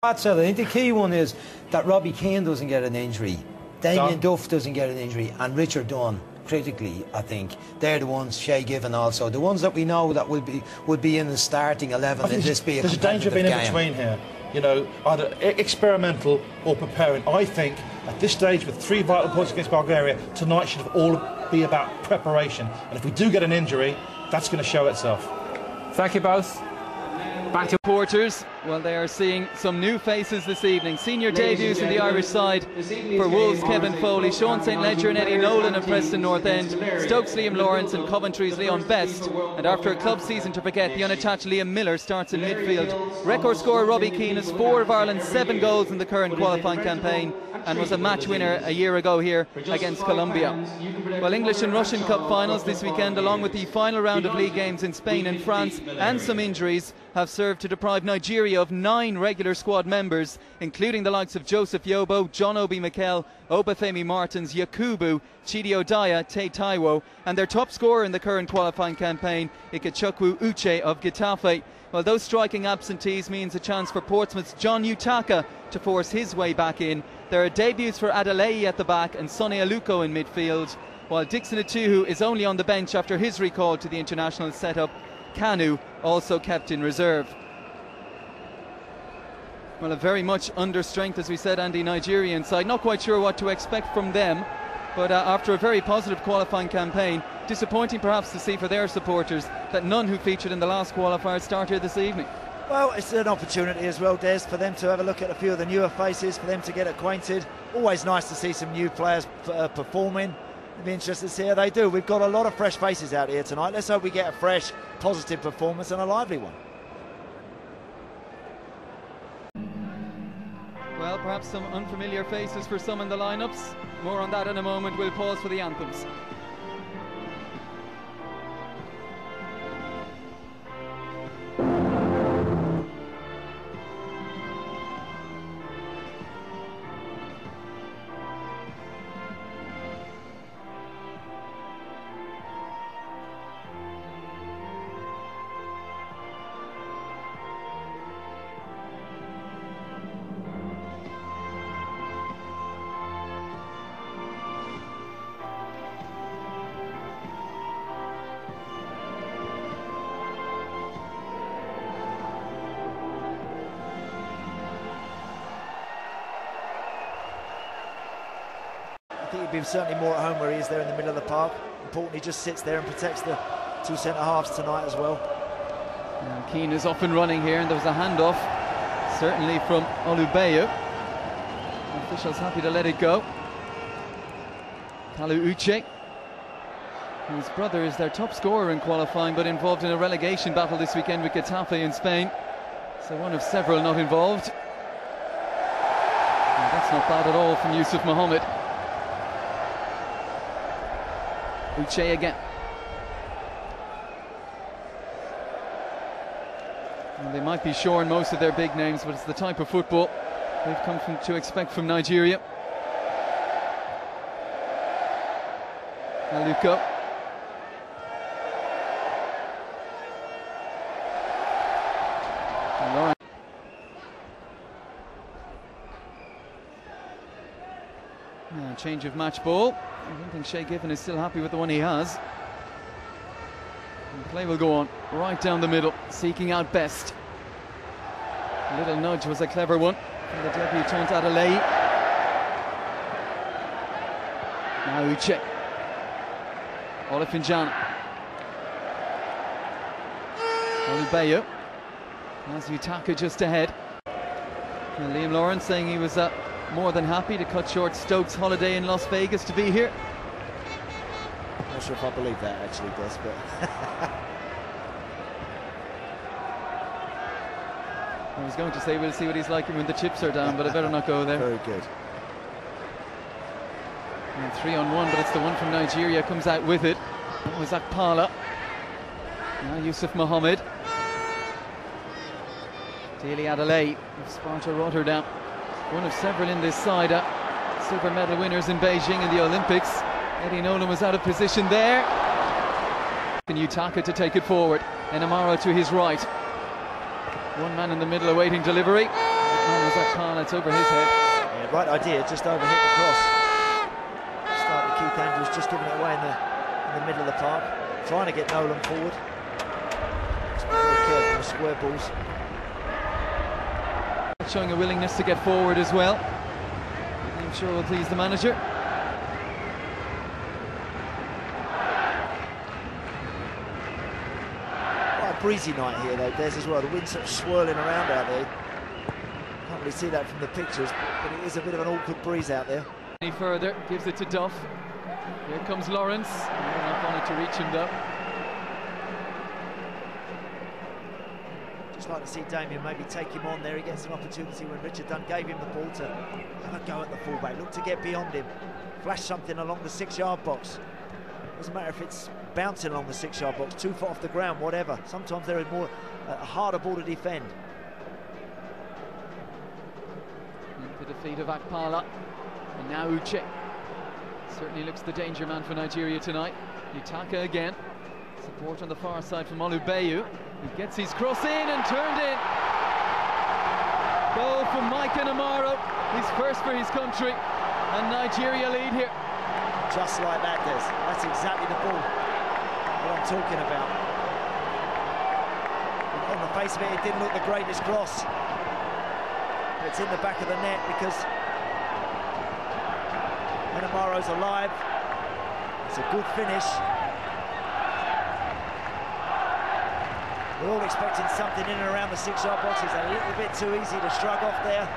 I think the key one is that Robbie Keane doesn't get an injury, Damien Duff doesn't get an injury, and Richard Dunn, critically, I think they're the ones. Shay Given also, the ones that we know that would be in the starting 11 in this be a there's a danger of being game. in between here, you know, either experimental or preparing. I think at this stage, with 3 vital points against Bulgaria, tonight should all be about preparation. And if we do get an injury, that's going to show itself. Thank you both. Back to supporters. Well, they are seeing some new faces this evening. Senior debuts in the Irish side for Wolves: Kevin Foley, Sean St Ledger and Eddie Nolan of Preston North End, Stokes' Liam Lawrence and Coventry's Leon Best. And after a club season to forget, the unattached Liam Miller starts in midfield. Record scorer Robbie Keane has 4 of Ireland's 7 goals in the current qualifying campaign and was a match winner a year ago here against Colombia. Well, English and Russian Cup finals this weekend, along with the final round of league games in Spain and France and some injuries, have served to deprive Nigeria of 9 regular squad members, including the likes of Joseph Yobo, John Obi Mikel, Obafemi Martins, Yakubu, Chidi Odaya, Tay Taiwo, and their top scorer in the current qualifying campaign, Ikechukwu Uche of Getafe. Well, those striking absentees means a chance for Portsmouth's John Utaka to force his way back in. There are debuts for Adeleye at the back and Sonny Aluko in midfield, while Dixon Atuhu is only on the bench after his recall to the international setup. Kanu also kept in reserve. Well, a very much under strength, as we said, Andy, Nigerian side. Not quite sure what to expect from them, but after a very positive qualifying campaign, disappointing perhaps to see for their supporters that none who featured in the last qualifier start here this evening. Well, it's an opportunity as well, Des, for them to have a look at a few of the newer faces, for them to get acquainted. Always nice to see some new players performing. It'll be interesting to see how they do. We've got a lot of fresh faces out here tonight. Let's hope we get a fresh, positive performance and a lively one. Well, perhaps some unfamiliar faces for some in the lineups. More on that in a moment. We'll pause for the anthems. I think he'd be certainly more at home where he is there in the middle of the park. Important he just sits there and protects the 2 centre-halves tonight as well. Keane is off and running here, and there was a handoff, certainly from Olubeyu. Officials happy to let it go. Kalu Uche, whose brother is their top scorer in qualifying, but involved in a relegation battle this weekend with Getafe in Spain. So one of several not involved. And that's not bad at all from Yusuf Mohammed. Uche again. Well, they might be shorn most of their big names, but it's the type of football they've come to expect from Nigeria. Aluko. Lawrence. Change of match ball. I don't think Shay Given is still happy with the one he has. And play will go on right down the middle, seeking out Best. A little nudge was a clever one from the debutant Adeleye. Now Uche. Olafinjana. Olubeyu. As Utaka just ahead. And Liam Lawrence saying he was more than happy to cut short Stokes' holiday in Las Vegas to be here. Not sure if I believe that actually, Des, but I was going to say we'll see what he's like when the chips are down, but I better not go there. Very good. And 3-on-1, but it's the one from Nigeria comes out with it. That was Akpala. Now Yusuf Mohammed. Dele Adeleye of Sparta Rotterdam. One of several in this side. Silver medal winners in Beijing in the Olympics. Eddie Nolan was out of position there. And Utaka to take it forward. And Amaro to his right. One man in the middle awaiting delivery. was that call? It's over his head. Yeah, right idea, just overhit the cross. Started Keith Andrews just giving it away in the middle of the park, trying to get Nolan forward. Just be very careful with square balls. Showing a willingness to get forward as well. I'm sure will please the manager. Quite a breezy night here though, Des, as well. The wind's sort of swirling around out there. Can't really see that from the pictures, but it is a bit of an awkward breeze out there. Any further, gives it to Duff. Here comes Lawrence. They're not wanted to reach him though. Just like to see Damien maybe take him on there. He gets an opportunity when Richard Dunn gave him the ball to have a go at the fullback. Look to get beyond him. Flash something along the 6-yard box. Doesn't matter if it's bouncing along the 6-yard box, 2 foot off the ground, whatever. Sometimes there is more a harder ball to defend. Into the feet of Akpala. And now Uche. Certainly looks the danger man for Nigeria tonight. Utaka again. Support on the far side from Olubeyu. He gets his cross in and turned in. Goal from Micah Namaro. He's first for his country. And Nigeria lead here. Just like that, Des. That's exactly the ball that I'm talking about. On the face of it, it didn't look the greatest cross. But it's in the back of the net because Namaro's alive. It's a good finish. We're all expecting something in and around the 6-yard box. It's a little bit too easy to shrug off there.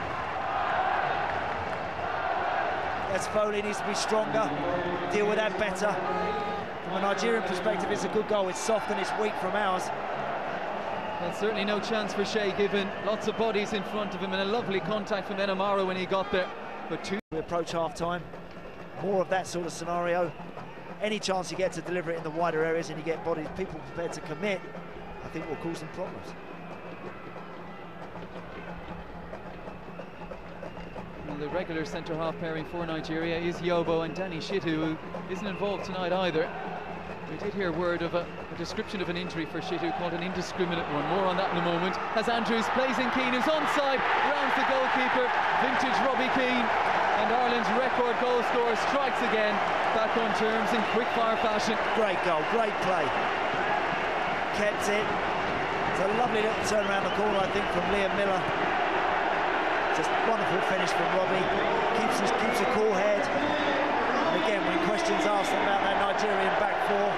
That's Foley needs to be stronger, deal with that better. From a Nigerian perspective, it's a good goal. It's soft and it's weak from ours. Well, certainly no chance for Shea Given. Lots of bodies in front of him and a lovely contact from Enamaro when he got there. But we approach half-time. More of that sort of scenario. Any chance you get to deliver it in the wider areas and you get bodies, people prepared to commit, I think will cause some problems. Well, the regular centre-half pairing for Nigeria is Yobo and Danny Shitu, who isn't involved tonight either. We did hear word of a description of an injury for Shitu called an indiscriminate one. More on that in a moment. As Andrews plays in Keane, who's onside, rounds the goalkeeper, vintage Robbie Keane. And Ireland's record goal scorer strikes again, back on terms in quick-fire fashion. Great goal, great play. Kept it. It's a lovely little turn around the corner, I think, from Liam Miller. Just wonderful finish from Robbie. Keeps a cool head. And again, when questions asked about that Nigerian back four,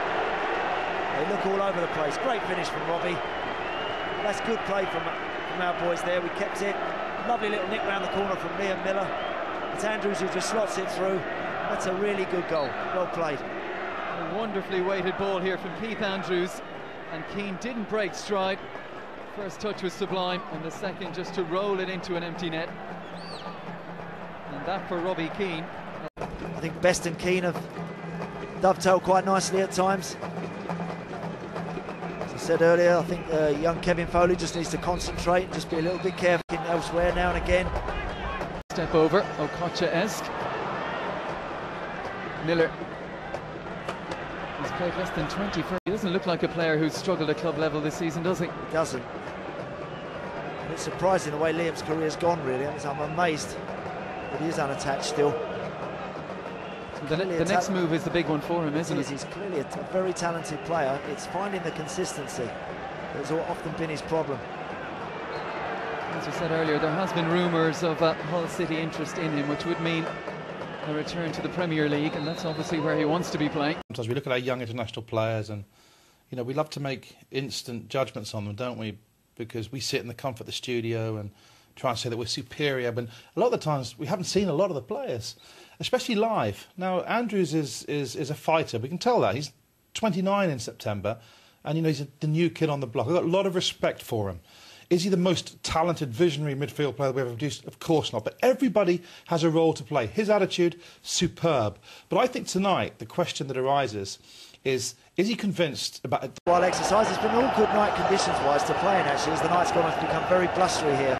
they look all over the place. Great finish from Robbie. That's good play from our boys there. We kept it. Lovely little nick round the corner from Liam Miller. It's Andrews who just slots it through. That's a really good goal. Well played. A wonderfully weighted ball here from Keith Andrews. And Keane didn't break stride. First touch was sublime, and the second just to roll it into an empty net. And that for Robbie Keane. I think Best and Keane have dovetailed quite nicely at times. As I said earlier, I think young Kevin Foley just needs to concentrate and just be a little bit careful elsewhere now and again. Step over, Okocha-esque. Miller. He's played less than 20. He doesn't look like a player who's struggled at club level this season, does he? He doesn't. And it's surprising the way Liam's career's gone, really. I'm amazed that he is unattached still. The next move is the big one for him, isn't it? He's clearly a very talented player. It's finding the consistency that's often been his problem. As I said earlier, there has been rumours of Hull City interest in him, which would mean a return to the Premier League, and that's obviously where he wants to be playing. Sometimes we look at our young international players and, you know, we love to make instant judgments on them, don't we? Because we sit in the comfort of the studio and try and say that we're superior, but a lot of the times we haven't seen a lot of the players, especially live. Now, Andrews is a fighter. We can tell that. He's 29 in September, and, you know, he's the new kid on the block. I've got a lot of respect for him. Is he the most talented, visionary midfield player we've ever produced? Of course not. But everybody has a role to play. His attitude, superb. But I think tonight, the question that arises is he convinced about... While exercise, it's been all good night conditions-wise to play in, actually, as the night's gone on to become very blustery here.